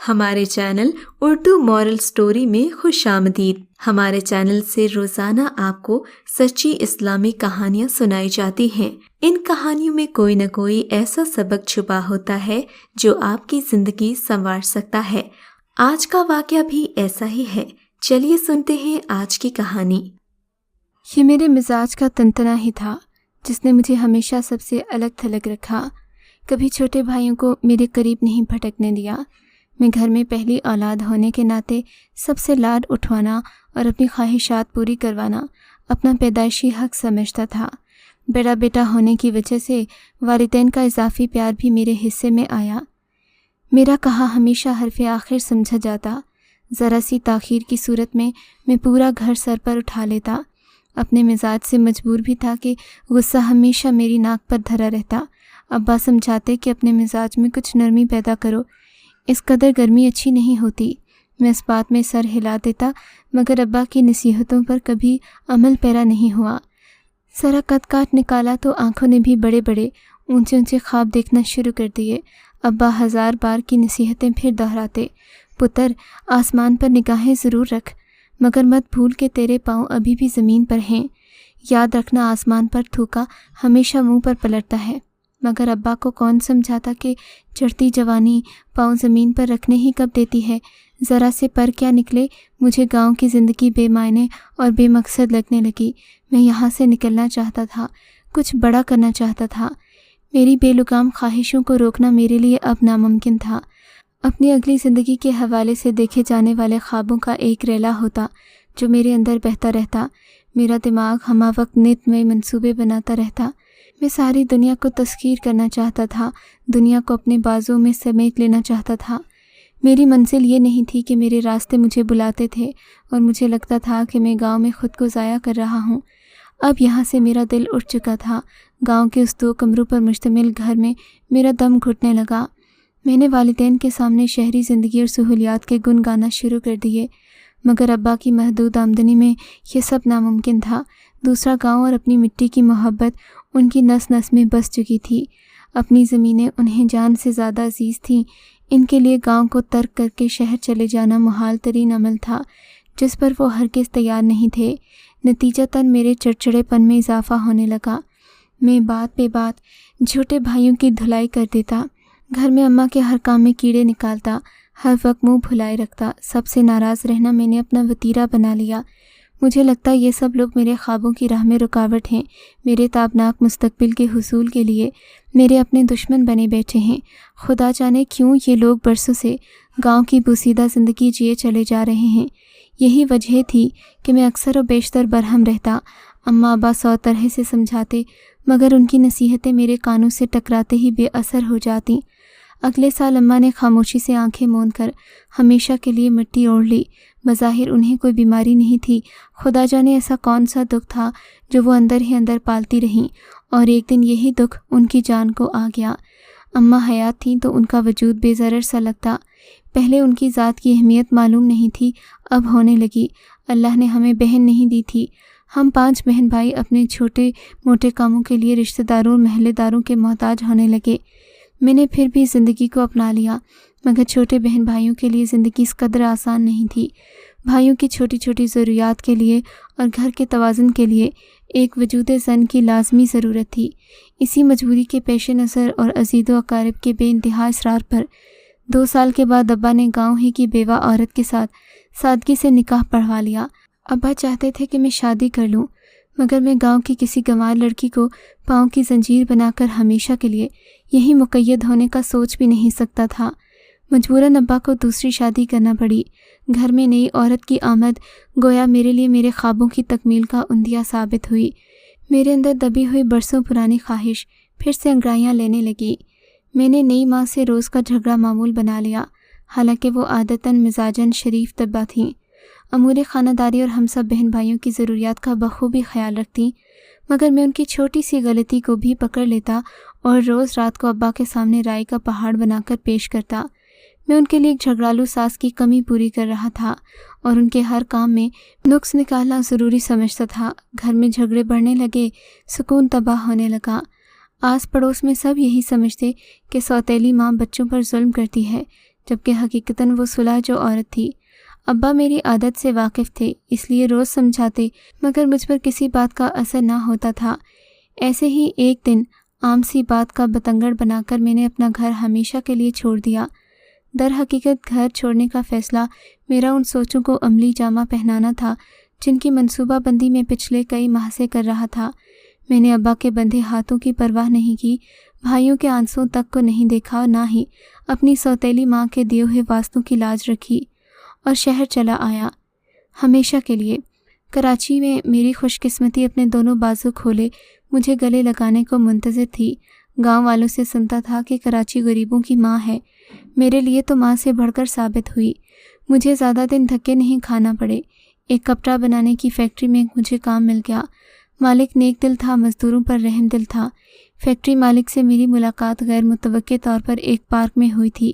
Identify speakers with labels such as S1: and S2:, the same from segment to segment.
S1: ہمارے channel Urdu moral story میں خوش آمدید۔ ہمارے چینل سے روزانہ آپ کو سچی اسلامی کہانیاں سنائی جاتی ہیں۔ ان کہانیوں میں کوئی نہ کوئی ایسا سبق چھپا ہوتا ہے جو آپ کی زندگی سنوار سکتا ہے۔ آج کا واقعہ بھی ایسا ہی ہے۔ چلیے سنتے ہیں آج کی کہانی۔
S2: یہ میرے مزاج کا تنتنا ہی تھا جس نے مجھے ہمیشہ سب سے الگ تھلگ رکھا۔ کبھی چھوٹے بھائیوں کو میرے قریب نہیں بھٹکنے دیا۔ میں گھر میں پہلی اولاد ہونے کے ناطے سب سے لاڈ اٹھوانا اور اپنی خواہشات پوری کروانا اپنا پیدائشی حق سمجھتا تھا۔ بڑا بیٹا ہونے کی وجہ سے والدین کا اضافی پیار بھی میرے حصے میں آیا۔ میرا کہا ہمیشہ حرف آخر سمجھا جاتا۔ ذرا سی تاخیر کی صورت میں پورا گھر سر پر اٹھا لیتا۔ اپنے مزاج سے مجبور بھی تھا کہ غصہ ہمیشہ میری ناک پر دھرا رہتا۔ ابا سمجھاتے کہ اپنے مزاج میں کچھ نرمی پیدا کرو، اس قدر گرمی اچھی نہیں ہوتی۔ میں اس بات میں سر ہلا دیتا مگر ابا کی نصیحتوں پر کبھی عمل پیرا نہیں ہوا۔ ذرا قد کاٹ نکالا تو آنکھوں نے بھی بڑے بڑے اونچے اونچے خواب دیکھنا شروع کر دیے۔ ابا ہزار بار کی نصیحتیں پھر دہراتے، پتر آسمان پر نگاہیں ضرور رکھ مگر مت بھول کہ تیرے پاؤں ابھی بھی زمین پر ہیں۔ یاد رکھنا آسمان پر تھوکا ہمیشہ منہ پر پلٹتا ہے۔ مگر ابا کو کون سمجھاتا کہ چڑھتی جوانی پاؤں زمین پر رکھنے ہی کب دیتی ہے۔ ذرا سے پر کیا نکلے مجھے گاؤں کی زندگی بے معنی اور بے مقصد لگنے لگی۔ میں یہاں سے نکلنا چاہتا تھا، کچھ بڑا کرنا چاہتا تھا۔ میری بے لگام خواہشوں کو روکنا میرے لیے اب ناممکن تھا۔ اپنی اگلی زندگی کے حوالے سے دیکھے جانے والے خوابوں کا ایک ریلا ہوتا جو میرے اندر بہتا رہتا۔ میرا دماغ ہمہ وقت نت نئے منصوبے بناتا رہتا۔ میں ساری دنیا کو تسخیر کرنا چاہتا تھا، دنیا کو اپنے بازوں میں سمیٹ لینا چاہتا تھا۔ میری منزل یہ نہیں تھی کہ میرے راستے مجھے بلاتے تھے اور مجھے لگتا تھا کہ میں گاؤں میں خود کو ضائع کر رہا ہوں۔ اب یہاں سے میرا دل اٹھ چکا تھا۔ گاؤں کے اس 2 کمروں پر مشتمل گھر میں میرا دم گھٹنے لگا۔ میں نے والدین کے سامنے شہری زندگی اور سہولیات کے گن گانا شروع کر دیے مگر ابا کی محدود آمدنی میں یہ سب ناممکن تھا۔ دوسرا گاؤں اور اپنی مٹی کی محبت ان کی نس نس میں بس چکی تھی۔ اپنی زمینیں انہیں جان سے زیادہ عزیز تھیں۔ ان کے لیے گاؤں کو ترک کر کے شہر چلے جانا محال ترین عمل تھا جس پر وہ ہرگز تیار نہیں تھے۔ نتیجتاً میرے چڑچڑے پن میں اضافہ ہونے لگا۔ میں بات بے بات چھوٹے بھائیوں کی دھلائی کر دیتا، گھر میں اماں کے ہر کام میں کیڑے نکالتا، ہر وقت منہ پھلائے رکھتا۔ سب سے ناراض رہنا میں نے اپنا وتیرہ بنا لیا۔ مجھے لگتا یہ سب لوگ میرے خوابوں کی راہ میں رکاوٹ ہیں، میرے تابناک مستقبل کے حصول کے لیے میرے اپنے دشمن بنے بیٹھے ہیں۔ خدا جانے کیوں یہ لوگ برسوں سے گاؤں کی بوسیدہ زندگی جیے چلے جا رہے ہیں۔ یہی وجہ تھی کہ میں اکثر و بیشتر برہم رہتا۔ اماں ابا 100 طرح سے سمجھاتے مگر ان کی نصیحتیں میرے کانوں سے ٹکراتے ہی بے اثر ہو جاتی۔ اگلے سال اماں نے خاموشی سے آنکھیں موند کر ہمیشہ کے لیے مٹی اوڑھ لی۔ بظاہر انہیں کوئی بیماری نہیں تھی، خدا جانے ایسا کون سا دکھ تھا جو وہ اندر ہی اندر پالتی رہیں اور ایک دن یہی دکھ ان کی جان کو آ گیا۔ اماں حیات تھیں تو ان کا وجود بے ضرر سا لگتا۔ پہلے ان کی ذات کی اہمیت معلوم نہیں تھی، اب ہونے لگی۔ اللہ نے ہمیں بہن نہیں دی تھی۔ ہم 5 بہن بھائی اپنے چھوٹے موٹے کاموں کے لیے رشتہ داروں اور محلے داروں کے محتاج ہونے لگے۔ میں نے پھر بھی زندگی کو اپنا لیا مگر چھوٹے بہن بھائیوں کے لیے زندگی اس قدر آسان نہیں تھی۔ بھائیوں کی چھوٹی چھوٹی ضروریات کے لیے اور گھر کے توازن کے لیے ایک وجود زن کی لازمی ضرورت تھی۔ اسی مجبوری کے پیش نظر اور عزیز و اقارب کے بے انتہا اصرار پر 2 سال کے بعد ابا نے گاؤں ہی کی بیوہ عورت کے ساتھ سادگی سے نکاح پڑھوا لیا۔ ابا چاہتے تھے کہ میں شادی کر لوں مگر میں گاؤں کی کسی گنوار لڑکی کو پاؤں کی زنجیر بنا کر ہمیشہ کے لیے یہی مقید ہونے کا سوچ بھی نہیں سکتا تھا۔ مجبوراً ابا کو دوسری شادی کرنا پڑی۔ گھر میں نئی عورت کی آمد گویا میرے لیے میرے خوابوں کی تکمیل کا عندیہ ثابت ہوئی۔ میرے اندر دبی ہوئی برسوں پرانی خواہش پھر سے انگڑائیاں لینے لگی۔ میں نے نئی ماں سے روز کا جھگڑا معمول بنا لیا، حالانکہ وہ عادتاً مزاجاً شریف طبع تھیں، امور خانہ داری اور ہم سب بہن بھائیوں کی ضروریات کا بخوبی خیال رکھتیں، مگر میں ان کی چھوٹی سی غلطی کو بھی پکڑ لیتا اور روز رات کو ابا کے سامنے رائے کا پہاڑ بنا کر پیش کرتا۔ میں ان کے لیے ایک جھگڑالو ساس کی کمی پوری کر رہا تھا اور ان کے ہر کام میں نقص نکالنا ضروری سمجھتا تھا۔ گھر میں جھگڑے بڑھنے لگے، سکون تباہ ہونے لگا۔ آس پڑوس میں سب یہی سمجھتے کہ سوتیلی ماں بچوں پر ظلم کرتی ہے، جبکہ حقیقتاً وہ صلح جو عورت تھی۔ ابا میری عادت سے واقف تھے، اس لیے روز سمجھاتے، مگر مجھ پر کسی بات کا اثر نہ ہوتا تھا۔ ایسے ہی ایک دن عام سی بات کا بتنگڑ بنا کر میں نے اپنا گھر ہمیشہ کے لیے چھوڑ دیا۔ در حقیقت گھر چھوڑنے کا فیصلہ میرا ان سوچوں کو عملی جامہ پہنانا تھا جن کی منصوبہ بندی میں پچھلے کئی ماہ سے کر رہا تھا۔ میں نے ابا کے بندھے ہاتھوں کی پرواہ نہیں کی، بھائیوں کے آنسوں تک کو نہیں دیکھا، نہ ہی اپنی سوتیلی ماں کے دیے ہوئے واسطوں کی لاج رکھی، اور شہر چلا آیا ہمیشہ کے لیے۔ کراچی میں میری خوش قسمتی اپنے دونوں بازو کھولے مجھے گلے لگانے کو منتظر تھی۔ گاؤں والوں سے سنتا تھا کہ کراچی غریبوں کی ماں ہے، میرے لیے تو ماں سے بڑھ کر ثابت ہوئی۔ مجھے زیادہ دن دھکے نہیں کھانا پڑے۔ ایک کپڑا بنانے کی فیکٹری میں مجھے کام مل گیا۔ مالک نیک دل تھا، مزدوروں پر رحم دل تھا۔ فیکٹری مالک سے میری ملاقات غیر متوقع طور پر ایک پارک میں ہوئی تھی۔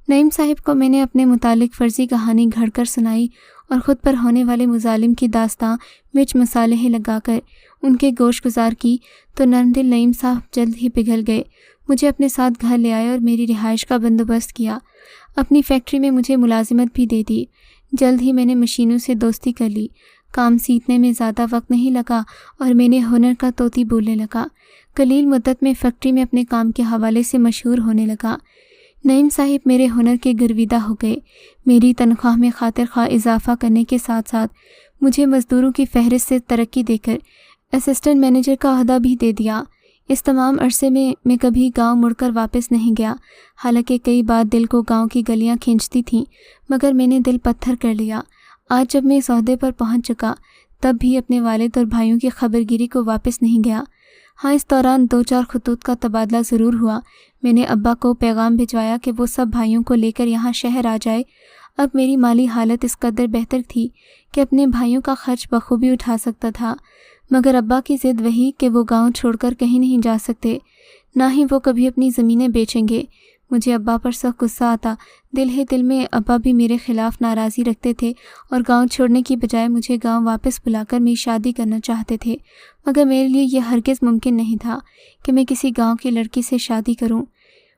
S2: نعیم صاحب کو میں نے اپنے متعلق فرضی کہانی گھڑ کر سنائی اور خود پر ہونے والے مظالم کی داستاں مرچ مصالحے لگا کر ان کے گوش گزار کی تو نرم دل نعیم صاحب جلد ہی پگھل گئے۔ مجھے اپنے ساتھ گھر لے آئے اور میری رہائش کا بندوبست کیا۔ اپنی فیکٹری میں مجھے ملازمت بھی دے دی۔ جلد ہی میں نے مشینوں سے دوستی کر لی۔ کام سیکھنے میں زیادہ وقت نہیں لگا اور میں نے ہنر کا طوطی بولنے لگا۔ قلیل مدت میں فیکٹری میں اپنے کام کے حوالے سے مشہور ہونے لگا۔ نعیم صاحب میرے ہنر کے گرویدہ ہو گئے۔ میری تنخواہ میں خاطر خواہ اضافہ کرنے کے ساتھ ساتھ مجھے مزدوروں کی فہرست سے ترقی دے کر اسسٹنٹ مینیجر کا عہدہ بھی دے دیا۔ اس تمام عرصے میں کبھی گاؤں مڑ کر واپس نہیں گیا، حالانکہ کئی بار دل کو گاؤں کی گلیاں کھینچتی تھیں، مگر میں نے دل پتھر کر لیا۔ آج جب میں اس عہدے پر پہنچ چکا تب بھی اپنے والد اور بھائیوں کی خبرگیری کو واپس نہیں گیا۔ ہاں، اس دوران 2-4 خطوط کا تبادلہ ضرور ہوا۔ میں نے ابا کو پیغام بھجوایا کہ وہ سب بھائیوں کو لے کر یہاں شہر آ جائے۔ اب میری مالی حالت اس قدر بہتر تھی کہ اپنے بھائیوں کا خرچ بخوبی اٹھا سکتا تھا، مگر ابا کی ضد وہی کہ وہ گاؤں چھوڑ کر کہیں نہیں جا سکتے، نہ ہی وہ کبھی اپنی زمینیں بیچیں گے۔ مجھے ابا پر سخت غصہ آتا۔ دل ہی دل میں ابا بھی میرے خلاف ناراضی رکھتے تھے اور گاؤں چھوڑنے کی بجائے مجھے گاؤں واپس بلا کر میری شادی کرنا چاہتے تھے، مگر میرے لیے یہ ہرگز ممکن نہیں تھا کہ میں کسی گاؤں کی لڑکی سے شادی کروں۔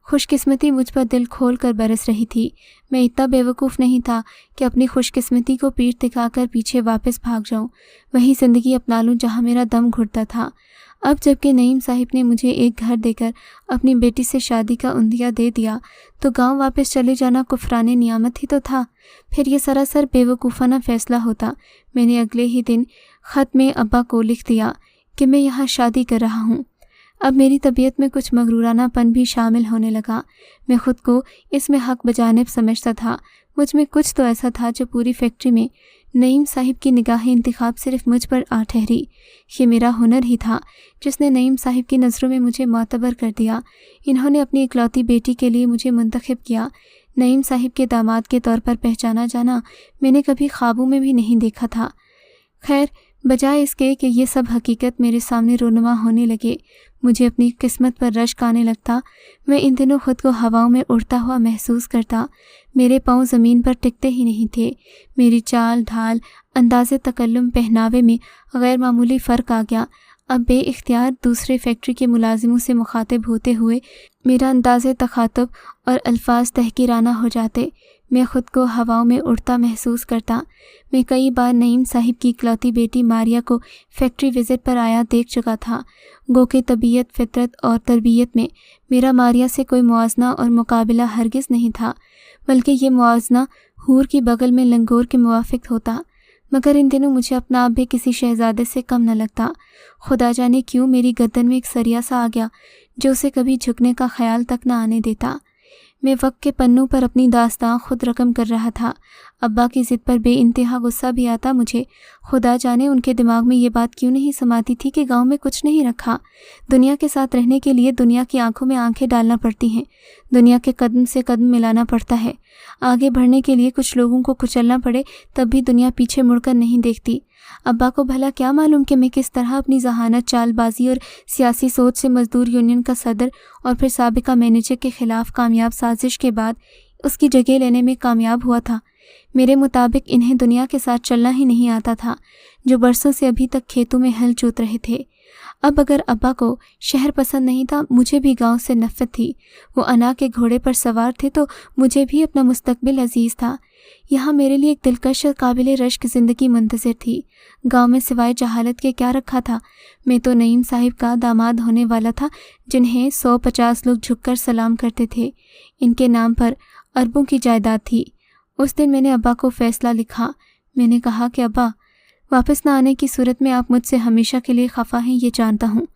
S2: خوش قسمتی مجھ پر دل کھول کر برس رہی تھی۔ میں اتنا بیوقوف نہیں تھا کہ اپنی خوش قسمتی کو پیٹھ دکھا کر پیچھے واپس بھاگ جاؤں، وہی زندگی اپنا لوں جہاں میرا دم گھٹتا تھا۔ اب جب کہ نعیم صاحب نے مجھے ایک گھر دے کر اپنی بیٹی سے شادی کا عندیہ دے دیا تو گاؤں واپس چلے جانا کفران نعمت ہی تو تھا۔ پھر یہ سراسر بیوقوفانہ فیصلہ ہوتا۔ میں نے اگلے ہی دن خط میں ابا کو لکھ دیا کہ میں یہاں شادی کر رہا ہوں۔ اب میری طبیعت میں کچھ مغرورانہ پن بھی شامل ہونے لگا۔ میں خود کو اس میں حق بجانب سمجھتا تھا۔ مجھ میں کچھ تو ایسا تھا جو پوری فیکٹری میں نعیم صاحب کی نگاہ انتخاب صرف مجھ پر آ ٹھہری۔ یہ میرا ہنر ہی تھا جس نے نعیم صاحب کی نظروں میں مجھے معتبر کر دیا۔ انہوں نے اپنی اکلوتی بیٹی کے لیے مجھے منتخب کیا۔ نعیم صاحب کے داماد کے طور پر پہچانا جانا میں نے کبھی خوابوں میں بھی نہیں دیکھا تھا۔ خیر، بجائے اس کے کہ یہ سب حقیقت میرے سامنے رونما ہونے لگے، مجھے اپنی قسمت پر رشک آنے لگتا۔ میں ان دنوں خود کو ہواؤں میں اڑتا ہوا محسوس کرتا۔ میرے پاؤں زمین پر ٹکتے ہی نہیں تھے۔ میری چال ڈھال، انداز تکلم، پہناوے میں غیر معمولی فرق آ گیا۔ اب بے اختیار دوسرے فیکٹری کے ملازموں سے مخاطب ہوتے ہوئے میرا انداز تخاطب اور الفاظ تحقیرانہ ہو جاتے۔ میں خود کو ہواؤں میں اڑتا محسوس کرتا۔ میں کئی بار نعیم صاحب کی اکلوتی بیٹی ماریا کو فیکٹری وزٹ پر آیا دیکھ چکا تھا، گو کہ طبیعت، فطرت اور تربیت میں میرا ماریا سے کوئی موازنہ اور مقابلہ ہرگز نہیں تھا، بلکہ یہ موازنہ حور کی بغل میں لنگور کے موافق ہوتا۔ مگر ان دنوں مجھے اپنا آپ بھی کسی شہزادے سے کم نہ لگتا۔ خدا جانے کیوں میری گردن میں ایک سریا سا آ گیا جو اسے کبھی جھکنے کا خیال تک نہ آنے دیتا۔ میں وقت کے پنوں پر اپنی داستان خود رقم کر رہا تھا۔ ابا کی ضد پر بے انتہا غصہ بھی آتا مجھے۔ خدا جانے ان کے دماغ میں یہ بات کیوں نہیں سماتی تھی کہ گاؤں میں کچھ نہیں رکھا۔ دنیا کے ساتھ رہنے کے لیے دنیا کی آنکھوں میں آنکھیں ڈالنا پڑتی ہیں، دنیا کے قدم سے قدم ملانا پڑتا ہے۔ آگے بڑھنے کے لیے کچھ لوگوں کو کچلنا پڑے تب بھی دنیا پیچھے مڑ کر نہیں دیکھتی۔ ابا کو بھلا کیا معلوم کہ میں کس طرح اپنی ذہانت، چال بازی اور سیاسی سوچ سے مزدور یونین کا صدر اور پھر سابقہ مینیجر کے خلاف کامیاب سازش کے بعد اس کی جگہ لینے میں کامیاب ہوا تھا۔ میرے مطابق انہیں دنیا کے ساتھ چلنا ہی نہیں آتا تھا، جو برسوں سے ابھی تک کھیتوں میں ہل جوت رہے تھے۔ اب اگر ابا کو شہر پسند نہیں تھا، مجھے بھی گاؤں سے نفرت تھی۔ وہ انا کے گھوڑے پر سوار تھے تو مجھے بھی اپنا مستقبل عزیز تھا۔ یہاں میرے لیے ایک دلکش اور قابل رشک زندگی منتظر تھی۔ گاؤں میں سوائے جہالت کے کیا رکھا تھا؟ میں تو نعیم صاحب کا داماد ہونے والا تھا، جنہیں 150 لوگ جھک کر سلام کرتے تھے۔ ان کے نام پر اربوں کی جائیداد تھی۔ اس دن میں نے ابا کو فیصلہ لکھا۔ میں نے کہا کہ ابا، واپس نہ آنے کی صورت میں آپ مجھ سے ہمیشہ کے لیے خفا ہیں، یہ جانتا ہوں،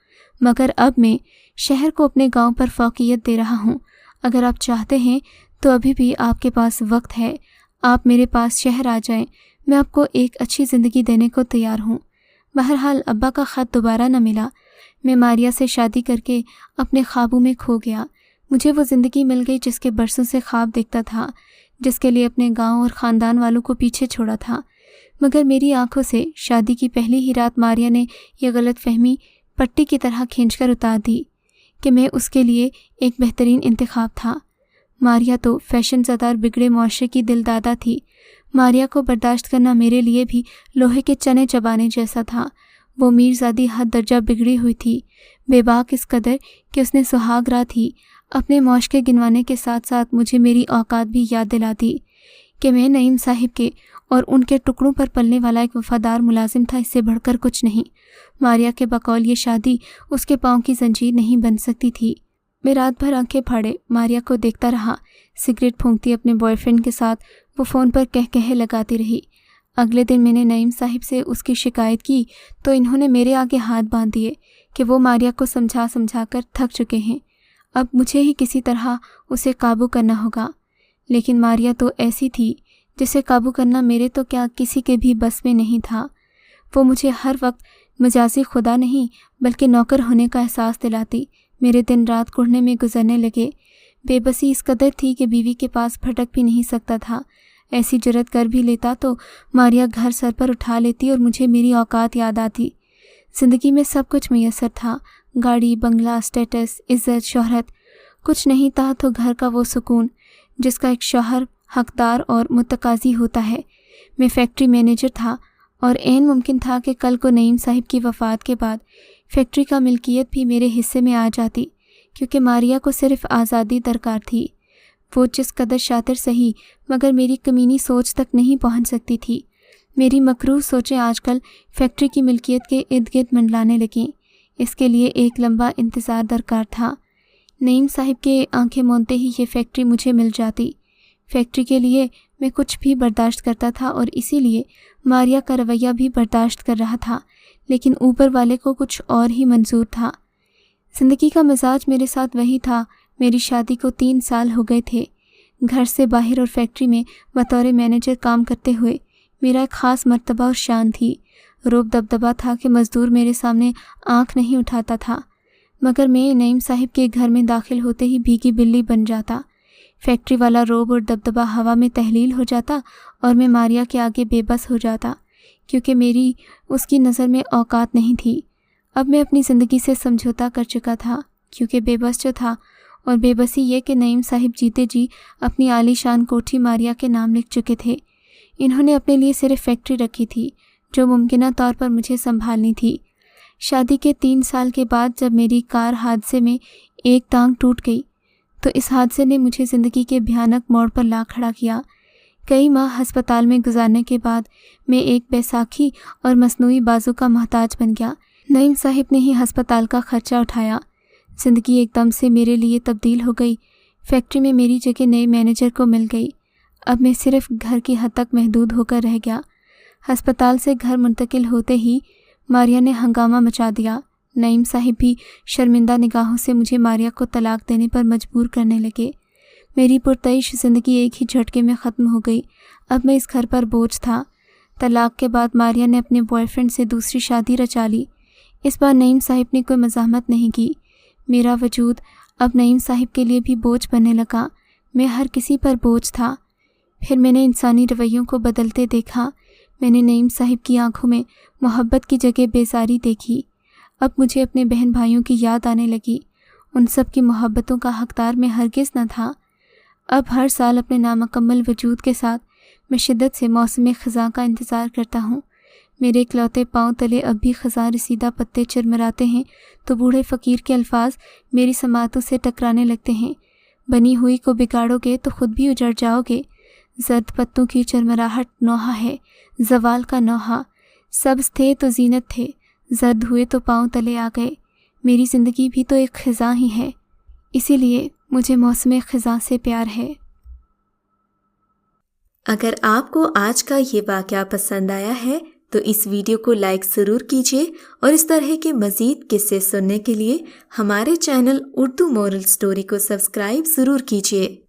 S2: مگر اب میں شہر کو اپنے گاؤں پر فوقیت دے رہا ہوں۔ اگر آپ چاہتے ہیں تو ابھی بھی آپ کے پاس وقت ہے، آپ میرے پاس شہر آ جائیں، میں آپ کو ایک اچھی زندگی دینے کو تیار ہوں۔ بہرحال ابا کا خط دوبارہ نہ ملا۔ میں ماریا سے شادی کر کے اپنے خوابوں میں کھو گیا۔ مجھے وہ زندگی مل گئی جس کے برسوں سے خواب دیکھتا تھا، جس کے لیے اپنے گاؤں اور خاندان والوں کو پیچھے چھوڑا تھا۔ مگر میری آنکھوں سے شادی کی پہلی ہی رات ماریا نے یہ غلط فہمی پٹی کی طرح کھینچ کر اتار دی کہ میں اس کے لیے ایک بہترین انتخاب تھا۔ ماریا تو فیشن زدہ اور بگڑے معاشرے کی دل دادا تھی۔ ماریا کو برداشت کرنا میرے لیے بھی لوہے کے چنے چبانے جیسا تھا۔ وہ میرزادی حد درجہ بگڑی ہوئی تھی، بے باک اس قدر کہ اس نے سہاگ رات ہی اپنے معاش کے گنوانے کے ساتھ ساتھ مجھے میری اوقات بھی یاد دلا دی کہ میں نعیم صاحب کے اور ان کے ٹکڑوں پر پلنے والا ایک وفادار ملازم تھا، اس سے بڑھ کر کچھ نہیں۔ ماریا کے بقول یہ شادی اس کے پاؤں کی زنجیر نہیں بن سکتی تھی۔ میں رات بھر آنکھیں پھاڑے ماریا کو دیکھتا رہا۔ سگریٹ پھونکتی اپنے بوائے فرینڈ کے ساتھ وہ فون پر کہے لگاتی رہی۔ اگلے دن میں نے نعیم صاحب سے اس کی شکایت کی تو انہوں نے میرے آگے ہاتھ باندھ دیے کہ وہ ماریا کو سمجھا کر تھک چکے ہیں، اب مجھے ہی کسی طرح اسے قابو کرنا ہوگا۔ لیکن ماریا تو ایسی تھی جسے قابو کرنا میرے تو کیا کسی کے بھی بس میں نہیں تھا۔ وہ مجھے ہر وقت مجازی خدا نہیں بلکہ نوکر ہونے کا احساس دلاتی۔ میرے دن رات کڑھنے میں گزرنے لگے۔ بے بسی اس قدر تھی کہ بیوی کے پاس پھٹک بھی نہیں سکتا تھا۔ ایسی جرت کر بھی لیتا تو ماریا گھر سر پر اٹھا لیتی اور مجھے میری اوقات یاد آتی۔ زندگی میں سب کچھ میسر تھا، گاڑی، بنگلہ، اسٹیٹس، عزت، شہرت۔ کچھ نہیں تھا تو گھر کا وہ سکون جس کا ایک شوہر حقدار اور متقاضی ہوتا ہے۔ میں فیکٹری مینیجر تھا اور عین ممکن تھا کہ کل کو نعیم صاحب کی وفات کے بعد فیکٹری کا ملکیت بھی میرے حصے میں آ جاتی، کیونکہ ماریا کو صرف آزادی درکار تھی۔ وہ جس قدر شاطر سہی مگر میری کمینی سوچ تک نہیں پہنچ سکتی تھی۔ میری مکروہ سوچیں آج کل فیکٹری کی ملکیت کے ارد گرد منڈلانے لگیں۔ اس کے لیے ایک لمبا انتظار درکار تھا۔ نعیم صاحب کے آنکھیں مونتے ہی یہ فیکٹری مجھے مل جاتی۔ فیکٹری کے لیے میں کچھ بھی برداشت کرتا تھا اور اسی لیے ماریا کا رویہ بھی برداشت کر رہا تھا، لیکن اوپر والے کو کچھ اور ہی منظور تھا۔ زندگی کا مزاج میرے ساتھ وہی تھا۔ میری شادی کو 3 سال ہو گئے تھے۔ گھر سے باہر اور فیکٹری میں بطور مینیجر کام کرتے ہوئے میرا ایک خاص مرتبہ اور شان تھی۔ روب دبدبہ تھا کہ مزدور میرے سامنے آنکھ نہیں اٹھاتا تھا، مگر میں نعیم صاحب کے گھر میں داخل ہوتے ہی بھیگی بلی بن جاتا۔ فیکٹری والا روب اور دبدبہ ہوا میں تحلیل ہو جاتا اور میں ماریا کے آگے بے بس ہو جاتا، کیونکہ میری اس کی نظر میں اوقات نہیں تھی۔ اب میں اپنی زندگی سے سمجھوتا کر چکا تھا، کیونکہ بے بس جو تھا، اور بے بسی یہ کہ نعیم صاحب جیتے جی اپنی عالی شان کوٹھی ماریا کے نام لکھ چکے تھے۔ انہوں نے اپنے لیے صرف فیکٹری رکھی تھی جو ممکنہ طور پر مجھے سنبھالنی تھی۔ شادی کے 3 سال کے بعد جب میری کار حادثے میں ایک ٹانگ ٹوٹ گئی تو اس حادثے نے مجھے زندگی کے بھیانک موڑ پر لا کھڑا کیا۔ کئی ماہ ہسپتال میں گزارنے کے بعد میں ایک بیساکھی اور مصنوعی بازو کا محتاج بن گیا۔ نعیم صاحب نے ہی ہسپتال کا خرچہ اٹھایا۔ زندگی ایک دم سے میرے لیے تبدیل ہو گئی۔ فیکٹری میں میری جگہ نئے مینیجر کو مل گئی۔ اب میں صرف گھر کی حد تک محدود ہو کر رہ گیا۔ ہسپتال سے گھر منتقل ہوتے ہی ماریا نے ہنگامہ مچا دیا۔ نعیم صاحب بھی شرمندہ نگاہوں سے مجھے ماریا کو طلاق دینے پر مجبور کرنے لگے۔ میری پرتعیش زندگی ایک ہی جھٹکے میں ختم ہو گئی۔ اب میں اس گھر پر بوجھ تھا۔ طلاق کے بعد ماریا نے اپنے بوائے فرینڈ سے دوسری شادی رچا لی۔ اس بار نعیم صاحب نے کوئی مزاحمت نہیں کی۔ میرا وجود اب نعیم صاحب کے لیے بھی بوجھ بننے لگا۔ میں ہر کسی پر بوجھ تھا۔ پھر میں نے انسانی رویوں کو بدلتے دیکھا۔ میں نے نعیم صاحب کی آنکھوں میں محبت کی جگہ بیزاری دیکھی۔ اب مجھے اپنے بہن بھائیوں کی یاد آنے لگی۔ ان سب کی محبتوں کا حقدار میں ہرگز نہ تھا۔ اب ہر سال اپنے نامکمل وجود کے ساتھ میں شدت سے موسم خزاں کا انتظار کرتا ہوں۔ میرے اکلوتے پاؤں تلے اب بھی خزاں رسیدہ پتے چرمراتے ہیں تو بوڑھے فقیر کے الفاظ میری سماعتوں سے ٹکرانے لگتے ہیں۔ بنی ہوئی کو بگاڑو گے تو خود بھی اجڑ جاؤ گے۔ زرد پتوں کی چرمراہٹ نوحہ ہے، زوال کا نوحہ۔ سبز تھے تو زینت تھے، زرد ہوئے تو پاؤں تلے آ گئے۔ میری زندگی بھی تو ایک خزاں ہی ہے، اسی لیے مجھے موسم خزاں سے پیار ہے۔
S1: اگر آپ کو آج کا یہ واقعہ پسند آیا ہے تو اس ویڈیو کو لائک ضرور کیجیے اور اس طرح کے مزید قصے سننے کے لیے ہمارے چینل اردو مورل سٹوری کو سبسکرائب ضرور کیجیے۔